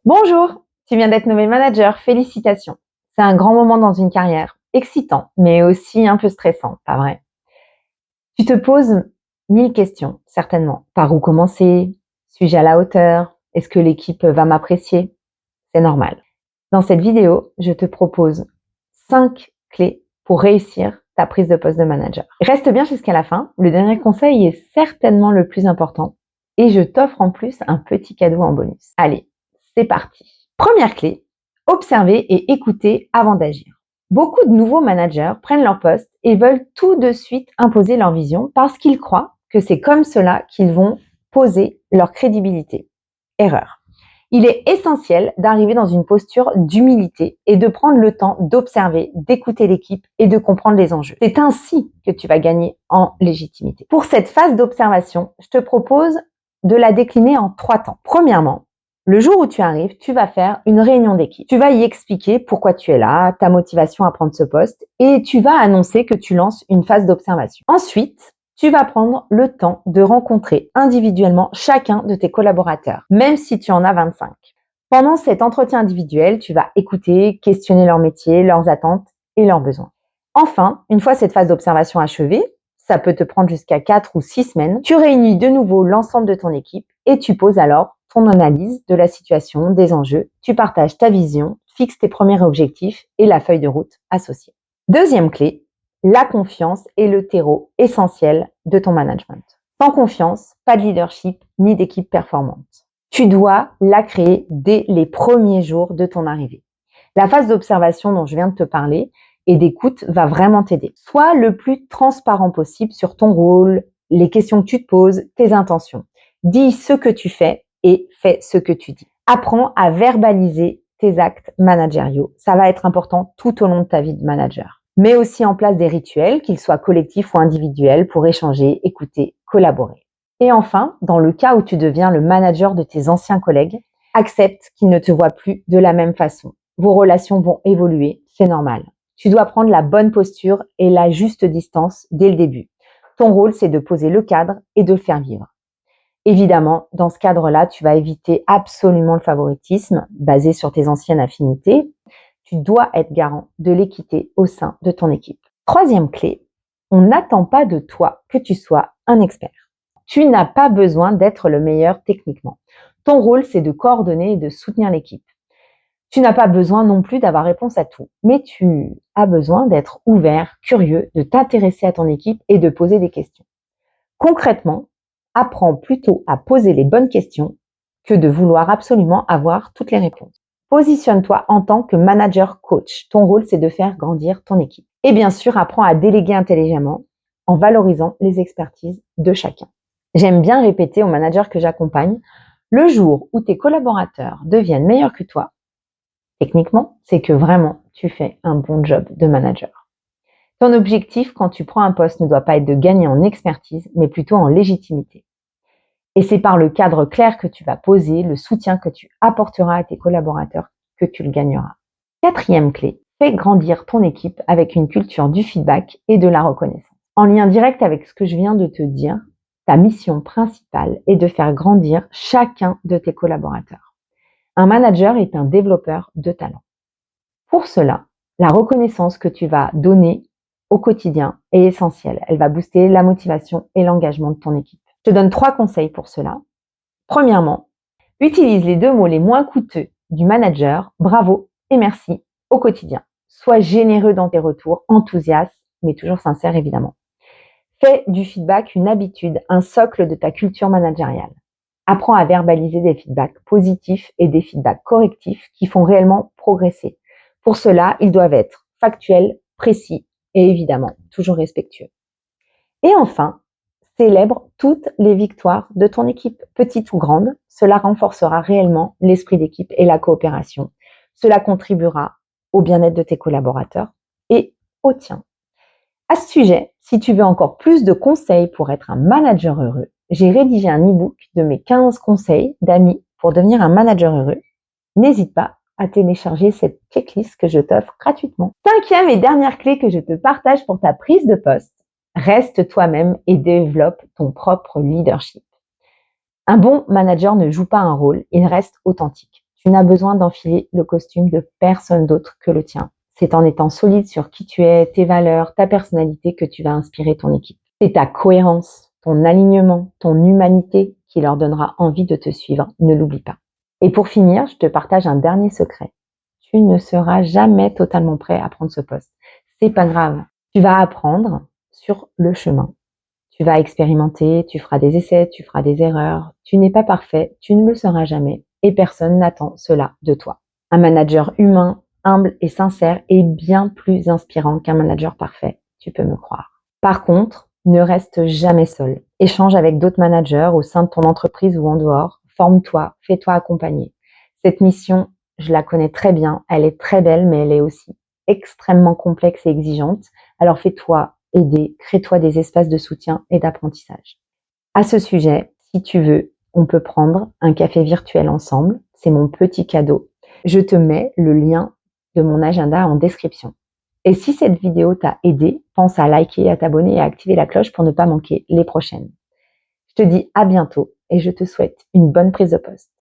Bonjour, tu viens d'être nommé manager, félicitations. C'est un grand moment dans une carrière, excitant, mais aussi un peu stressant, pas vrai? Tu te poses 1000 questions, certainement. Par où commencer? Suis-je à la hauteur? Est-ce que l'équipe va m'apprécier? C'est normal. Dans cette vidéo, je te propose 5 clés pour réussir ta prise de poste de manager. Reste bien jusqu'à la fin, le dernier conseil est certainement le plus important et je t'offre en plus un petit cadeau en bonus. Allez, c'est parti. Première clé, observer et écouter avant d'agir. Beaucoup de nouveaux managers prennent leur poste et veulent tout de suite imposer leur vision parce qu'ils croient que c'est comme cela qu'ils vont poser leur crédibilité. Erreur. Il est essentiel d'arriver dans une posture d'humilité et de prendre le temps d'observer, d'écouter l'équipe et de comprendre les enjeux. C'est ainsi que tu vas gagner en légitimité. Pour cette phase d'observation, je te propose de la décliner en 3 temps. Premièrement, le jour où tu arrives, tu vas faire une réunion d'équipe. Tu vas y expliquer pourquoi tu es là, ta motivation à prendre ce poste et tu vas annoncer que tu lances une phase d'observation. Ensuite, tu vas prendre le temps de rencontrer individuellement chacun de tes collaborateurs, même si tu en as 25. Pendant cet entretien individuel, tu vas écouter, questionner leur métier, leurs attentes et leurs besoins. Enfin, une fois cette phase d'observation achevée, ça peut te prendre jusqu'à 4 ou 6 semaines, tu réunis de nouveau l'ensemble de ton équipe et tu poses alors ton analyse de la situation, des enjeux, tu partages ta vision, fixes tes premiers objectifs et la feuille de route associée. Deuxième clé, la confiance est le terreau essentiel de ton management. Sans confiance, pas de leadership ni d'équipe performante. Tu dois la créer dès les premiers jours de ton arrivée. La phase d'observation dont je viens de te parler et d'écoute va vraiment t'aider. Sois le plus transparent possible sur ton rôle, les questions que tu te poses, tes intentions. Dis ce que tu fais et fais ce que tu dis. Apprends à verbaliser tes actes managériaux. Ça va être important tout au long de ta vie de manager. Mets aussi en place des rituels, qu'ils soient collectifs ou individuels, pour échanger, écouter, collaborer. Et enfin, dans le cas où tu deviens le manager de tes anciens collègues, accepte qu'ils ne te voient plus de la même façon. Vos relations vont évoluer, c'est normal. Tu dois prendre la bonne posture et la juste distance dès le début. Ton rôle, c'est de poser le cadre et de le faire vivre. Évidemment, dans ce cadre-là, tu vas éviter absolument le favoritisme basé sur tes anciennes affinités. Tu dois être garant de l'équité au sein de ton équipe. Troisième clé, on n'attend pas de toi que tu sois un expert. Tu n'as pas besoin d'être le meilleur techniquement. Ton rôle, c'est de coordonner et de soutenir l'équipe. Tu n'as pas besoin non plus d'avoir réponse à tout, mais tu as besoin d'être ouvert, curieux, de t'intéresser à ton équipe et de poser des questions. Concrètement, apprends plutôt à poser les bonnes questions que de vouloir absolument avoir toutes les réponses. Positionne-toi en tant que manager coach. Ton rôle, c'est de faire grandir ton équipe. Et bien sûr, apprends à déléguer intelligemment en valorisant les expertises de chacun. J'aime bien répéter aux managers que j'accompagne, le jour où tes collaborateurs deviennent meilleurs que toi, techniquement, c'est que vraiment tu fais un bon job de manager. Ton objectif quand tu prends un poste ne doit pas être de gagner en expertise, mais plutôt en légitimité. Et c'est par le cadre clair que tu vas poser, le soutien que tu apporteras à tes collaborateurs, que tu le gagneras. Quatrième clé, fais grandir ton équipe avec une culture du feedback et de la reconnaissance. En lien direct avec ce que je viens de te dire, ta mission principale est de faire grandir chacun de tes collaborateurs. Un manager est un développeur de talent. Pour cela, la reconnaissance que tu vas donner au quotidien est essentielle. Elle va booster la motivation et l'engagement de ton équipe. Je te donne 3 conseils pour cela. Premièrement, utilise les 2 mots les moins coûteux du manager, bravo et merci, au quotidien. Sois généreux dans tes retours, enthousiaste, mais toujours sincère évidemment. Fais du feedback une habitude, un socle de ta culture managériale. Apprends à verbaliser des feedbacks positifs et des feedbacks correctifs qui font réellement progresser. Pour cela, ils doivent être factuels, précis et évidemment toujours respectueux. Et enfin, célèbre toutes les victoires de ton équipe, petites ou grandes. Cela renforcera réellement l'esprit d'équipe et la coopération. Cela contribuera au bien-être de tes collaborateurs et au tien. À ce sujet, si tu veux encore plus de conseils pour être un manager heureux, j'ai rédigé un e-book de mes 15 conseils d'amis pour devenir un manager heureux. N'hésite pas à télécharger cette checklist que je t'offre gratuitement. Cinquième et dernière clé que je te partage pour ta prise de poste, reste toi-même et développe ton propre leadership. Un bon manager ne joue pas un rôle, il reste authentique. Tu n'as besoin d'enfiler le costume de personne d'autre que le tien. C'est en étant solide sur qui tu es, tes valeurs, ta personnalité que tu vas inspirer ton équipe. C'est ta cohérence, ton alignement, ton humanité qui leur donnera envie de te suivre. Ne l'oublie pas. Et pour finir, je te partage un dernier secret. Tu ne seras jamais totalement prêt à prendre ce poste. C'est pas grave. Tu vas apprendre sur le chemin. Tu vas expérimenter, tu feras des essais, tu feras des erreurs. Tu n'es pas parfait, tu ne le seras jamais et personne n'attend cela de toi. Un manager humain, humble et sincère est bien plus inspirant qu'un manager parfait, tu peux me croire. Par contre, ne reste jamais seul. Échange avec d'autres managers au sein de ton entreprise ou en dehors. Forme-toi, fais-toi accompagner. Cette mission, je la connais très bien, elle est très belle, mais elle est aussi extrêmement complexe et exigeante. Alors fais-toi aider, crée-toi des espaces de soutien et d'apprentissage. À ce sujet, si tu veux, on peut prendre un café virtuel ensemble. C'est mon petit cadeau. Je te mets le lien de mon agenda en description. Et si cette vidéo t'a aidé, pense à liker, à t'abonner et à activer la cloche pour ne pas manquer les prochaines. Je te dis à bientôt et je te souhaite une bonne prise de poste.